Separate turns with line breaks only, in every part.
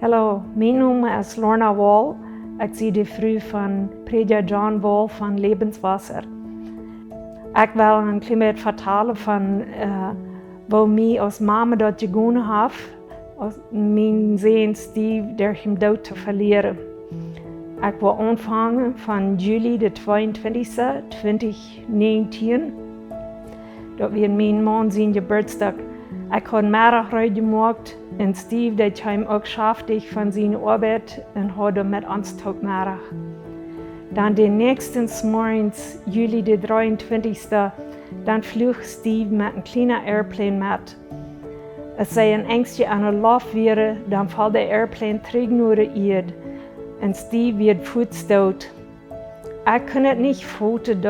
Hallo, mijn naam is Lorna. Ik zie de vrouw van Prediger John Wall van Lebenswasser. Ik wil een klein beetje vertellen van waar mij als mama dat gegaan heeft, als mijn zoon Steve door hem dood te verliezen. Ik wil aanvangen van juli de 22e, 2019. Dat was mijn man zijn geburtstag. Ik had middag gemaakt en Steve deed hem ook schaftig van zijn arbeid en had met ons middag. Dan de nächsten morgens, juli de 23e, dan vloog Steve met een kleine airplane met. Als zij een engstje aan het lof waren, dan valt de airplane terug naar de aarde en Steve werd voetstoot. Ik kon het niet voelen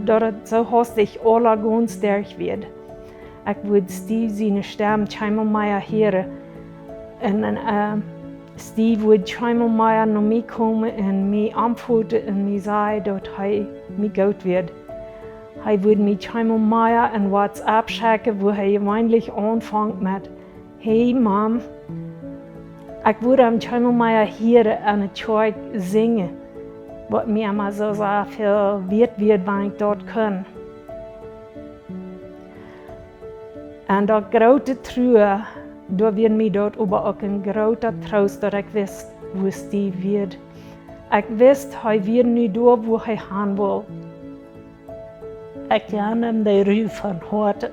dat het zo hastig allergens sterk werd. Ik wilde Steve zijn stem eenmaal meer horen. En Steve wilde eenmaal meer naar mij komen en mij antwoorden en mij zeggen dat hij mij goed werd. Hij wilde mij eenmaal meer een WhatsApp schikken, waar hij eindelijk aanvangt met: Hey Mom, ik wilde hem eenmaal meer horen en het kerk zingen. Wat mij maar zo veel wird, wanneer ik dat kan. En dat grote treuren, daar werd mij dat ook een grote troost dat ik wist waar Steve werd. Ik wist, hij werd nu door waar hij gaan wil. Ik ken hem de ruw van harte.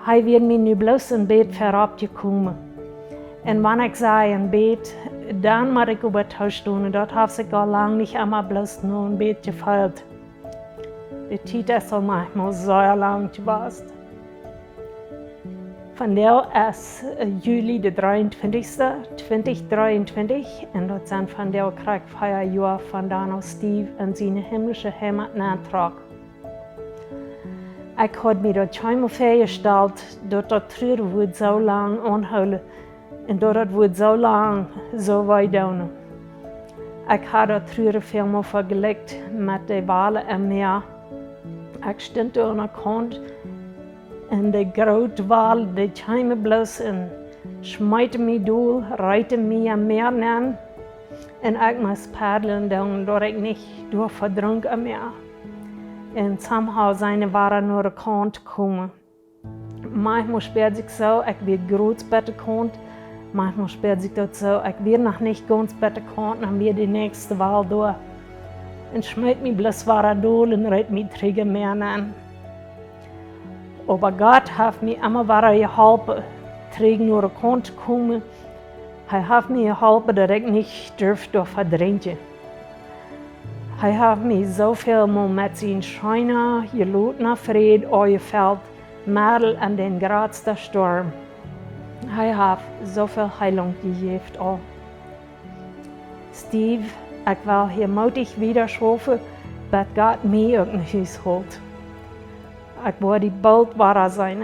Hij werd mij nu bloos een beetje verop gekomen. En wanneer ik zei een beetje, dan moet ik op het huis doen. Dat heeft zich al lang niet einmal bloos nog een beetje gevoeld. De tijd is al manchmal zo lang geweest. Vandaag is juli de 23e, 2023 en dat zijn vandaag krijg 4 jaar vandaan als Steve in zijn himmlische heimat natrok. Ik had me dat eenmaal voorgesteld dat dat treuren wordt zo lang aanhouden en dat het wordt zo lang zo weit doen. Ik had dat treuren veel vergelijkt met de walen en meer. Ik stond aan de kant en de grote wal die kwam bloos en smijtte me door, reikte me aan meer aan. En ik moest paddelen dat ik niet door verdronken meer. En somehow zijn waren naar de kant gekomen. Manchmal speelt zich zo, ik werd groot bij de kant. Manchmal speelt zich dat zo, ik werd nog niet ganz bij de kant, dan weer de nächste wal door. En smijt me bloos waar door en rijdt me terug meer aan. Aber Gott heeft me immer weer geholpen, terug naar de kant te komen. Hij heeft me geholpen dat ik niet durfde verdrinken. Hij heeft me zoveel met zijn schijne, gelotene vrede aangevuld, middel aan den grootste storm. Hij heeft zoveel heilung gegeven al. Steve, ik wil hier moedig wieder schoven, dat Gott mij ook naar huis holt. Ik wil die bald waar zijn.